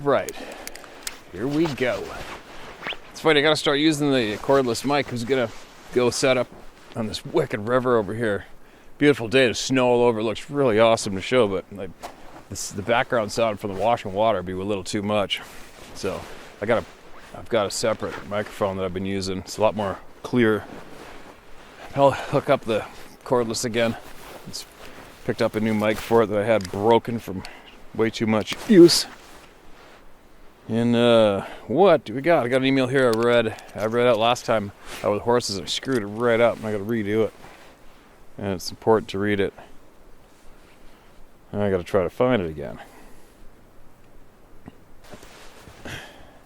right, here we go. It's funny, I gotta start using the cordless mic. Who's gonna go set up on this wicked river over here. Beautiful day, there's snow all over. It looks really awesome to show, but like the background sound from the washing water would be a little too much. So I've got a separate microphone that I've been using. It's a lot more clear. I'll hook up the cordless again. It's picked up a new mic for it that I had broken from way too much use. And what do we got? I got an email here I read out last time with horses. I screwed it right up and I gotta redo it. And it's important to read it. And I gotta try to find it again.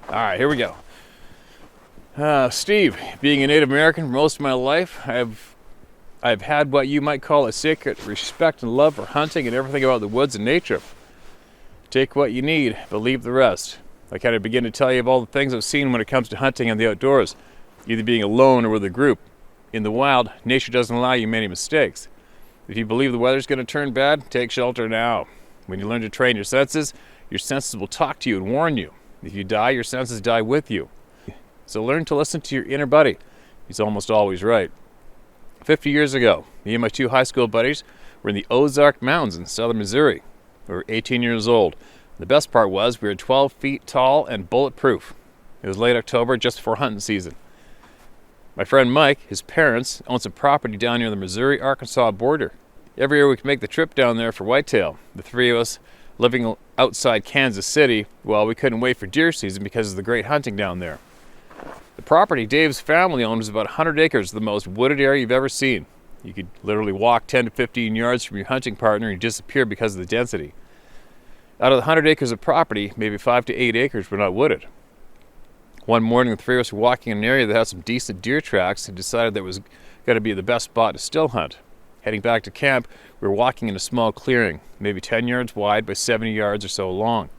Alright, here we go. Steve, being a Native American for most of my life, I've had what you might call a sacred respect and love for hunting and everything about the woods and nature. Take what you need, but leave the rest. I kind of begin to tell you of all the things I've seen when it comes to hunting and the outdoors, either being alone or with a group. In the wild, nature doesn't allow you many mistakes. If you believe the weather's going to turn bad, take shelter now. When you learn to train your senses will talk to you and warn you. If you die, your senses die with you. So learn to listen to your inner buddy. He's almost always right. 50 years ago, me and my two high school buddies were in the Ozark Mountains in southern Missouri. We were 18 years old. The best part was we were 12 feet tall and bulletproof. It was late October, just before hunting season. My friend Mike, his parents, own some property down near the Missouri-Arkansas border. Every year we could make the trip down there for whitetail. The three of us living outside Kansas City, well, we couldn't wait for deer season because of the great hunting down there. The property Dave's family owned was about 100 acres, the most wooded area you've ever seen. You could literally walk 10 to 15 yards from your hunting partner and disappear because of the density. Out of the 100 acres of property, maybe 5 to 8 acres were not wooded. One morning, the three of us were walking in an area that had some decent deer tracks and decided that was going to be the best spot to still hunt. Heading back to camp, we were walking in a small clearing, maybe 10 yards wide by 70 yards or so long.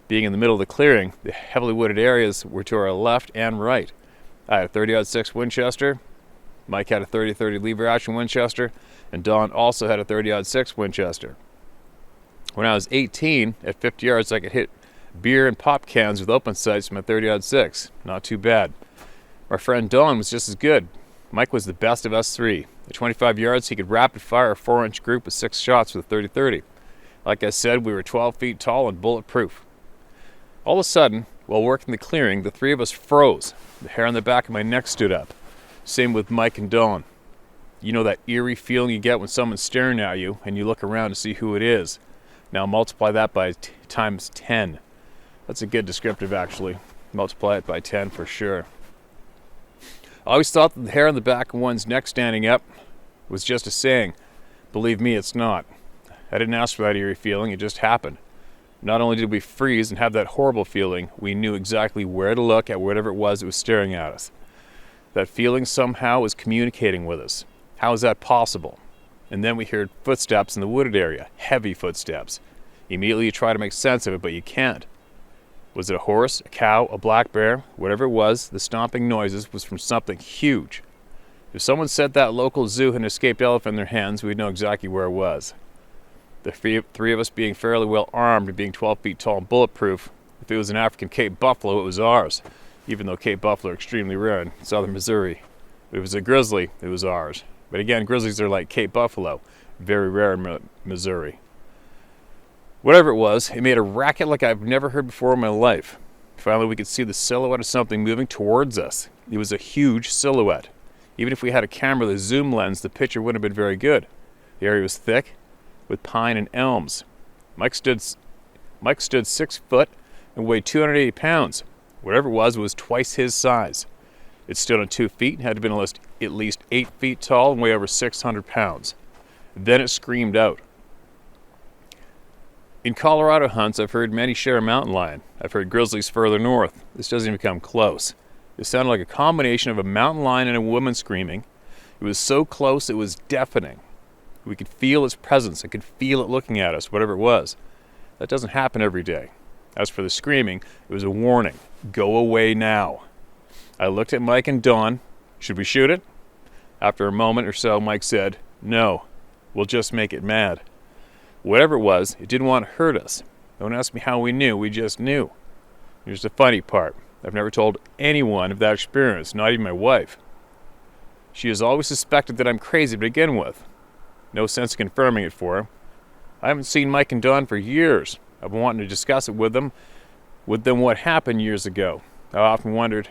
Being in the middle of the clearing, the heavily wooded areas were to our left and right. I had a 30-06 Winchester, Mike had a 30-30 lever action Winchester, and Don also had a 30-06 Winchester. When I was 18, at 50 yards, I could hit beer and pop cans with open sights from a 30-06. Not too bad. My friend Don was just as good. Mike was the best of us three. At 25 yards, he could rapid fire a 4-inch group with 6 shots with a 30-30. Like I said, we were 12 feet tall and bulletproof. All of a sudden, while working the clearing, the three of us froze. The hair on the back of my neck stood up. Same with Mike and Don. You know that eerie feeling you get when someone's staring at you and you look around to see who it is. Now multiply that by times 10. That's a good descriptive, actually. Multiply it by 10 for sure. I always thought that the hair on the back of one's neck standing up was just a saying. Believe me, it's not. I didn't ask for that eerie feeling, it just happened. Not only did we freeze and have that horrible feeling, we knew exactly where to look at whatever it was that was staring at us. That feeling somehow was communicating with us. How is that possible? And then we heard footsteps in the wooded area, heavy footsteps. Immediately you try to make sense of it, but you can't. Was it a horse, a cow, a black bear? Whatever it was, the stomping noises was from something huge. If someone said that local zoo had an escaped elephant in their hands, we'd know exactly where it was. The three of us being fairly well armed and being 12 feet tall and bulletproof, if it was an African Cape buffalo, it was ours, even though Cape buffalo are extremely rare in southern Missouri. If it was a grizzly, it was ours. But again, grizzlies are like Cape buffalo, very rare in Missouri. Whatever it was, it made a racket like I've never heard before in my life. Finally, we could see the silhouette of something moving towards us. It was a huge silhouette. Even if we had a camera with a zoom lens, the picture wouldn't have been very good. The area was thick, with pine and elms. Mike stood 6 foot and weighed 280 pounds. Whatever it was twice his size. It stood on 2 feet and had to been at least 8 feet tall and weigh over 600 pounds. Then it screamed out. In Colorado hunts, I've heard many share a mountain lion. I've heard grizzlies further north. This doesn't even come close. It sounded like a combination of a mountain lion and a woman screaming. It was so close it was deafening. We could feel its presence. I could feel it looking at us, whatever it was. That doesn't happen every day. As for the screaming, it was a warning. Go away now. I looked at Mike and Dawn. Should we shoot it? After a moment or so, Mike said, no, we'll just make it mad. Whatever it was, it didn't want to hurt us. Don't ask me how we knew, we just knew. Here's the funny part. I've never told anyone of that experience, not even my wife. She has always suspected that I'm crazy to begin with. No sense confirming it for her. I haven't seen Mike and Don for years. I've been wanting to discuss it with them what happened years ago. I often wondered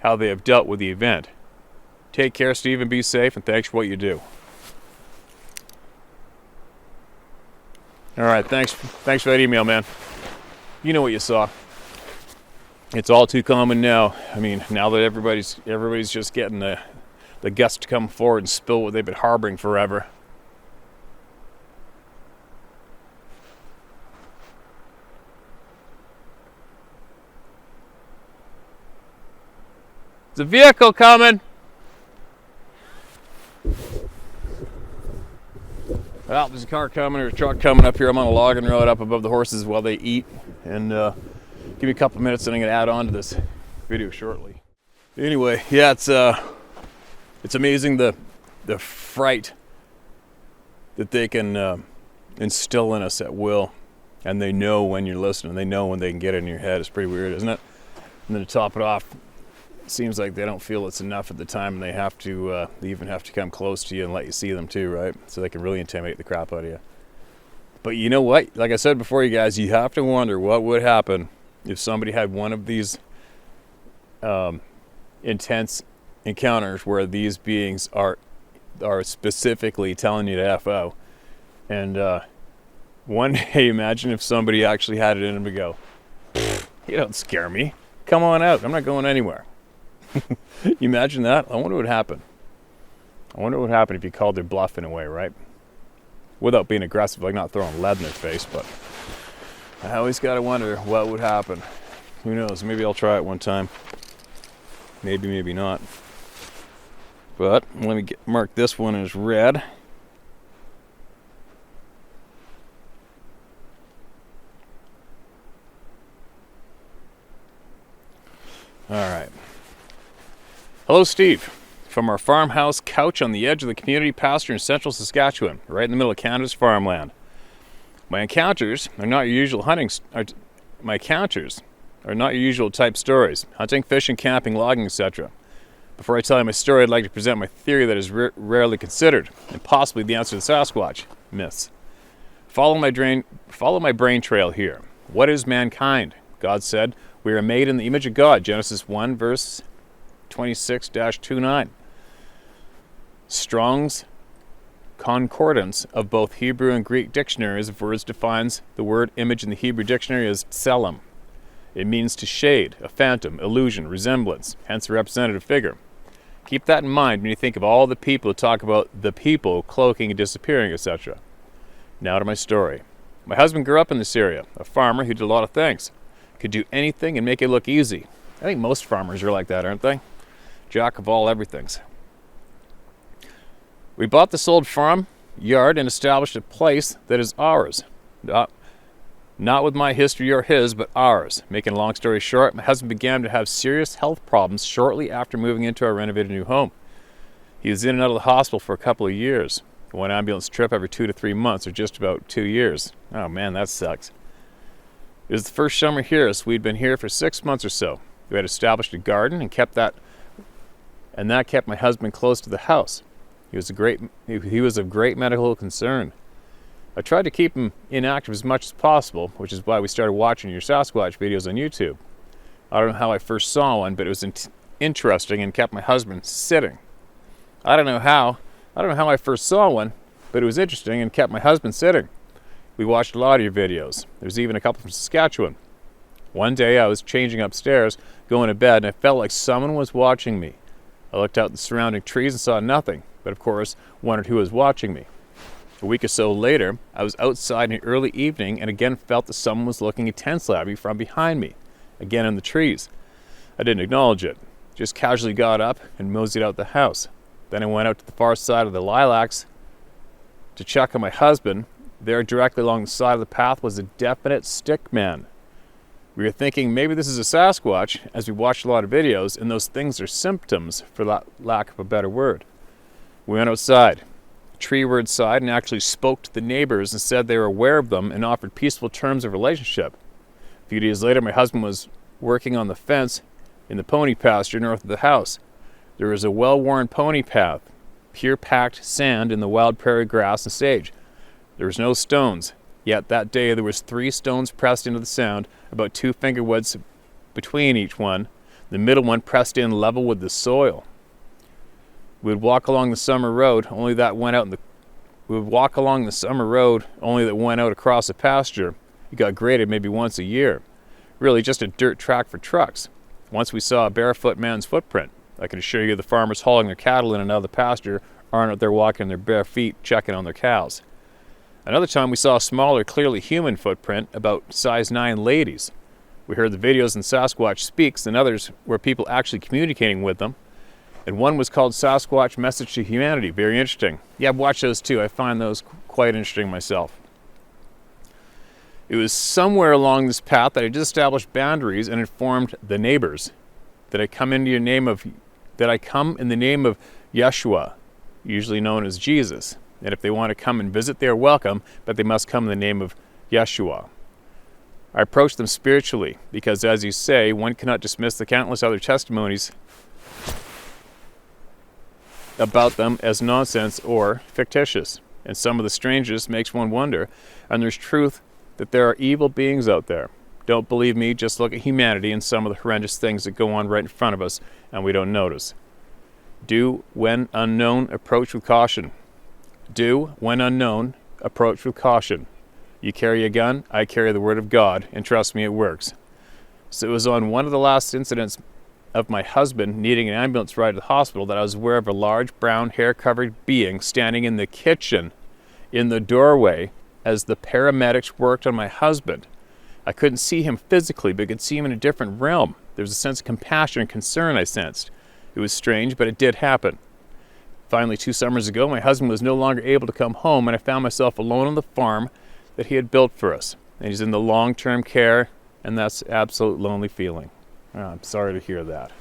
how they have dealt with the event. Take care, Steve, and be safe, and thanks for what you do. All right, thanks for that email, man. You know what you saw. It's all too common now. I mean, now that everybody's just getting the guts to come forward and spill what they've been harboring forever. There's a vehicle coming. Well, there's a car coming or a truck coming up here. I'm on a logging road up above the horses while they eat. And give me a couple minutes and I'm going to add on to this video shortly. Anyway, yeah, it's amazing the fright that they can instill in us at will. And they know when you're listening. They know when they can get in your head. It's pretty weird, isn't it? And then to top it off, it seems like they don't feel it's enough at the time, and they even have to come close to you and let you see them too, right? So they can really intimidate the crap out of you. But you know what? Like I said before, you guys, you have to wonder what would happen if somebody had one of these intense encounters where these beings are specifically telling you to F-O. And one day, imagine if somebody actually had it in them to go, you don't scare me. Come on out. I'm not going anywhere. You imagine that? I wonder what would happen. I wonder what would happen if you called their bluff in a way, right? Without being aggressive, like not throwing lead in their face, but I always got to wonder what would happen. Who knows? Maybe I'll try it one time. Maybe, maybe not. But let me mark this one as red. All right. Hello, Steve. From our farmhouse couch on the edge of the community pasture in central Saskatchewan, right in the middle of Canada's farmland. My encounters are not your usual type stories: hunting, fishing, camping, logging, etc. Before I tell you my story, I'd like to present my theory that is rarely considered, and possibly the answer to the Sasquatch myths. Follow my brain trail here. What is mankind? God said, "We are made in the image of God." Genesis 1, verse 26-29. Strong's Concordance of both Hebrew and Greek dictionaries of words defines the word image in the Hebrew dictionary as tselem. It means to shade, a phantom, illusion, resemblance, hence a representative figure. Keep that in mind when you think of all the people who talk about the people cloaking and disappearing, etc. Now to my story. My husband grew up in this area, a farmer who did a lot of things. Could do anything and make it look easy. I think most farmers are like that, aren't they? Jack of all everythings. We bought this old farm yard and established a place that is ours. Not with my history or his, but ours. Making a long story short, my husband began to have serious health problems shortly after moving into our renovated new home. He was in and out of the hospital for a couple of years. One ambulance trip every 2 to 3 months, or just about 2 years. Oh man, that sucks. It was the first summer here, so we'd been here for 6 months or so. We had established a garden and that kept my husband close to the house. He was of great medical concern. I tried to keep him inactive as much as possible, which is why we started watching your Sasquatch videos on YouTube. I don't know how I first saw one, but it was interesting and kept my husband sitting. I don't know how I first saw one, but it was interesting and kept my husband sitting. We watched a lot of your videos. There's even a couple from Saskatchewan. One day I was changing upstairs, going to bed, and I felt like someone was watching me. I looked out at the surrounding trees and saw nothing, but of course wondered who was watching me. A week or so later, I was outside in the early evening and again felt that someone was looking intensely at me from behind me, again in the trees. I didn't acknowledge it, just casually got up and moseyed out the house. Then I went out to the far side of the lilacs to check on my husband. There, directly along the side of the path, was a definite stick man. We were thinking maybe this is a Sasquatch, as we watched a lot of videos, and those things are symptoms, for lack of a better word. We went outside. The tree were inside and actually spoke to the neighbors and said they were aware of them and offered peaceful terms of relationship. A few days later, my husband was working on the fence in the pony pasture north of the house. There was a well-worn pony path, pure packed sand in the wild prairie grass and sage. There was no stones, yet that day there was 3 stones pressed into the sand, about 2 finger widths between each one, the middle one pressed in level with the soil. We would walk along the summer road, only that went out across the pasture. It got graded maybe once a year. Really just a dirt track for trucks. Once we saw a barefoot man's footprint. I can assure you the farmers hauling their cattle in and out of the pasture aren't out there walking their bare feet checking on their cows. Another time we saw a smaller, clearly human footprint, about size 9 ladies. We heard the videos in Sasquatch Speaks and others were people actually communicating with them. And one was called Sasquatch Message to Humanity. Very interesting. Yeah, I've watched those too. I find those quite interesting myself. It was somewhere along this path that I just established boundaries and informed the neighbors that I come in the name of Yeshua, usually known as Jesus. And if they want to come and visit, they are welcome, but they must come in the name of Yeshua. I approached them spiritually because, as you say, one cannot dismiss the countless other testimonies about them as nonsense or fictitious. And some of the strangest makes one wonder, and there's truth that there are evil beings out there. Don't believe me, just look at humanity and some of the horrendous things that go on right in front of us and we don't notice. Do, when unknown, approach with caution. Do, when unknown, approach with caution. You carry a gun, I carry the word of God, and trust me, it works. So it was on one of the last incidents of my husband needing an ambulance ride to the hospital that I was aware of a large brown hair-covered being standing in the kitchen in the doorway as the paramedics worked on my husband. I couldn't see him physically, but could see him in a different realm. There was a sense of compassion and concern I sensed. It was strange, but it did happen. Finally, 2 summers ago, my husband was no longer able to come home, and I found myself alone on the farm that he had built for us. And he's in the long-term care, and that's an absolute lonely feeling. Oh, I'm sorry to hear that.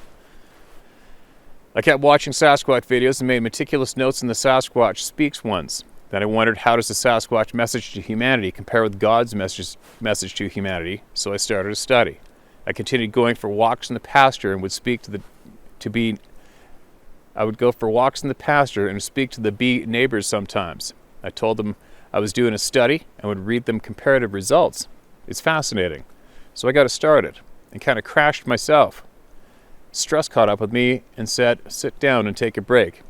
I kept watching Sasquatch videos and made meticulous notes in the Sasquatch Speaks ones. Then I wondered, how does the Sasquatch message to humanity compare with God's message to humanity? So I started a study. I continued going for walks in the pasture and would I would go for walks in the pasture and speak to the bee neighbors sometimes. I told them I was doing a study and would read them comparative results. It's fascinating. So I got it started and kind of crashed myself. Stress caught up with me and said, sit down and take a break.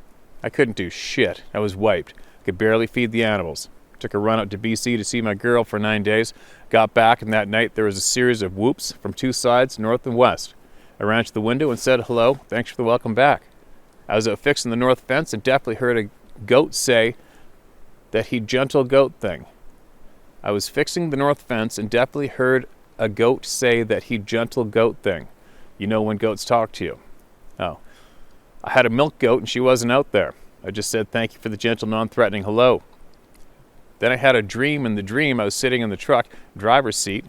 I couldn't do shit. I was wiped. I could barely feed the animals. Took a run out to BC to see my girl for 9 days. Got back, and that night there was a series of whoops from 2 sides, north and west. I ran to the window and said, hello, thanks for the welcome back. I was out fixing the north fence and definitely heard a goat say that he gentle goat thing. I was fixing the north fence and definitely heard a goat say that he gentle goat thing. You know when goats talk to you. Oh. I had a milk goat and she wasn't out there. I just said thank you for the gentle, non-threatening hello. Then I had a dream. In the dream, I was sitting in the truck, driver's seat,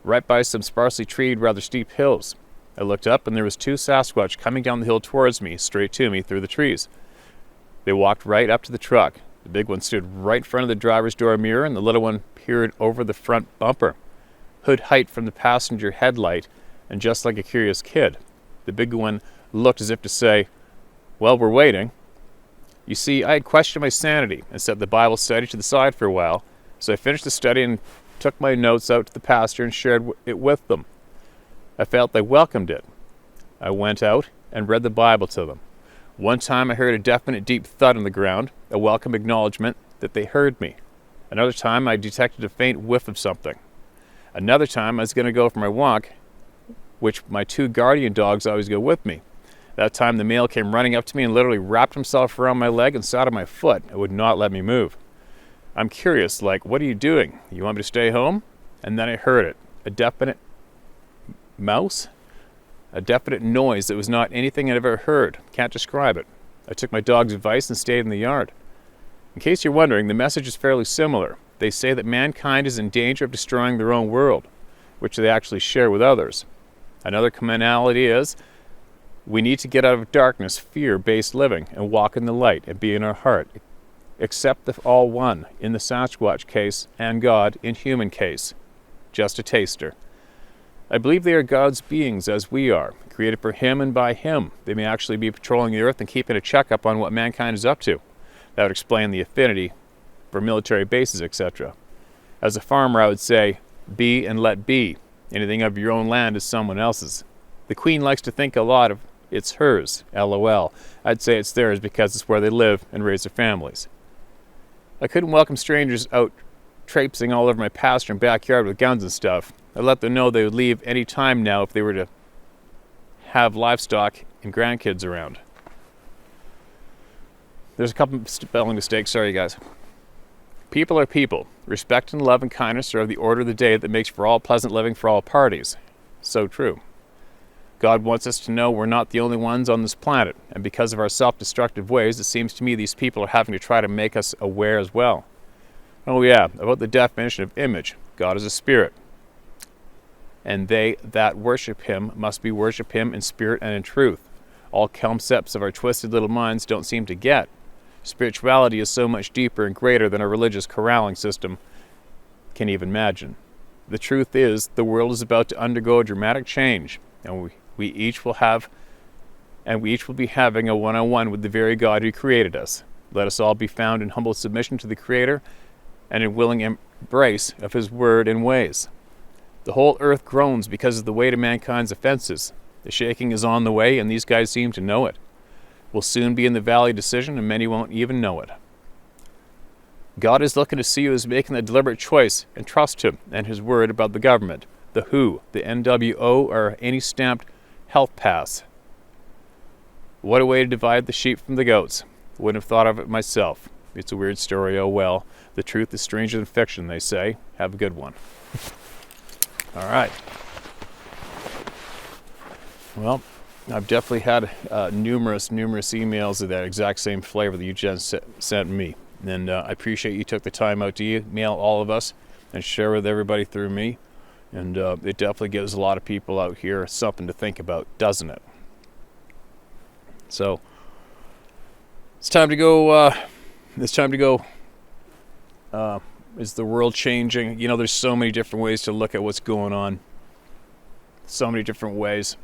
right by some sparsely treed, rather steep hills. I looked up and there was 2 Sasquatch coming down the hill towards me, straight to me through the trees. They walked right up to the truck. The big one stood right in front of the driver's door mirror and the little one peered over the front bumper, hood height from the passenger headlight, and just like a curious kid. The big one looked as if to say, well, we're waiting. You see, I had questioned my sanity and set the Bible study to the side for a while, so I finished the study and took my notes out to the pastor and shared it with them. I felt they welcomed it. I went out and read the Bible to them. One time I heard a definite deep thud on the ground, a welcome acknowledgement that they heard me. Another time I detected a faint whiff of something. Another time I was going to go for my walk, which my 2 guardian dogs always go with me. That time the male came running up to me and literally wrapped himself around my leg and sat on my foot and would not let me move. I'm curious, like, what are you doing? You want me to stay home? And then I heard it, a definite mouse? A definite noise that was not anything I'd ever heard. Can't describe it. I took my dog's advice and stayed in the yard. In case you're wondering, the message is fairly similar. They say that mankind is in danger of destroying their own world, which they actually share with others. Another commonality is we need to get out of darkness, fear-based living, and walk in the light and be in our heart. Accept the all one in the Sasquatch case and God in human case. Just a taster. I believe they are God's beings as we are, created for Him and by Him. They may actually be patrolling the earth and keeping a checkup on what mankind is up to. That would explain the affinity for military bases, etc. As a farmer, I would say, be and let be. Anything of your own land is someone else's. The Queen likes to think a lot of it's hers, LOL. I'd say it's theirs because it's where they live and raise their families. I couldn't welcome strangers out traipsing all over my pasture and backyard with guns and stuff. I'd let them know they would leave any time now if they were to have livestock and grandkids around. There's a couple spelling mistakes, sorry guys. People are people. Respect and love and kindness are of the order of the day that makes for all pleasant living for all parties. So true. God wants us to know we're not the only ones on this planet, and because of our self-destructive ways, it seems to me these people are having to try to make us aware as well. Oh yeah, about the definition of image. God is a spirit, and they that worship Him must be worship Him in spirit and in truth. All concepts of our twisted little minds don't seem to get. Spirituality is so much deeper and greater than a religious corralling system can even imagine. The truth is, the world is about to undergo a dramatic change, and we each will be having a one-on-one with the very God who created us. Let us all be found in humble submission to the Creator and in willing embrace of His word and ways. The whole earth groans because of the weight of mankind's offenses. The shaking is on the way, and these guys seem to know it. We'll soon be in the valley decision, and many won't even know it. God is looking to see who is making the deliberate choice and trust Him and His word about the government, the WHO, the NWO, or any stamped health pass. What a way to divide the sheep from the goats. Wouldn't have thought of it myself. It's a weird story, oh well. The truth is stranger than fiction, they say. Have a good one. All right. Well, I've definitely had numerous emails of that exact same flavor that you just sent me. And I appreciate you took the time out to email all of us and share with everybody through me. And it definitely gives a lot of people out here something to think about, doesn't it? So it's time to go. Is the world changing? You know, there's so many different ways to look at what's going on. So many different ways.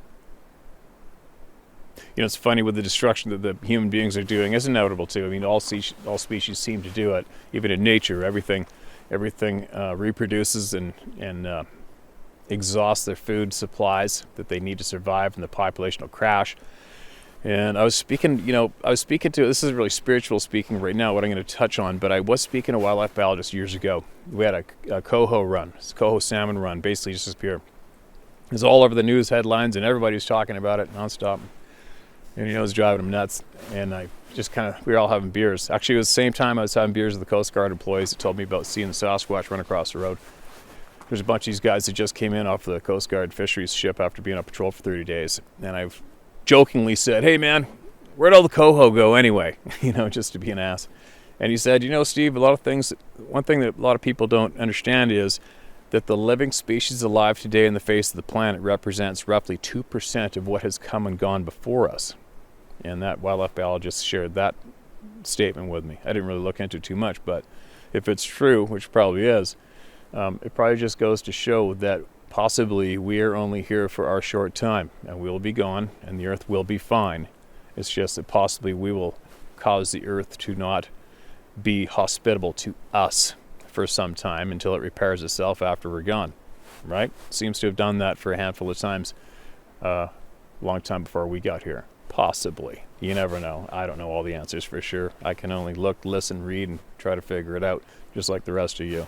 You know, it's funny with the destruction that the human beings are doing. It's inevitable too. I mean, all species seem to do it. Even in nature, everything reproduces and exhausts their food supplies that they need to survive, and the population will crash. And I was speaking to, this is really spiritual speaking right now, what I'm going to touch on, but I was speaking to a wildlife biologist years ago. We had a coho run, coho salmon run, basically just disappear. It was all over the news headlines, and everybody was talking about it nonstop. And it was driving them nuts. And I just we were all having beers. Actually, it was the same time I was having beers with the Coast Guard employees that told me about seeing the Sasquatch run across the road. There's a bunch of these guys that just came in off the Coast Guard fisheries ship after being on patrol for 30 days. And I've jokingly said, hey man, where'd all the coho go anyway? Just to be an ass. And he said, Steve, one thing that a lot of people don't understand is that the living species alive today in the face of the planet represents roughly 2% of what has come and gone before us. And that wildlife biologist shared that statement with me. I didn't really look into it too much, but if it's true, which probably is, it probably just goes to show that possibly we are only here for our short time, and we'll be gone, and the earth will be fine. It's just that possibly we will cause the earth to not be hospitable to us for some time until it repairs itself after we're gone, right? Seems to have done that for a handful of times, long time before we got here. Possibly. You never know. I don't know all the answers for sure. I can only look, listen, read, and try to figure it out, just like the rest of you.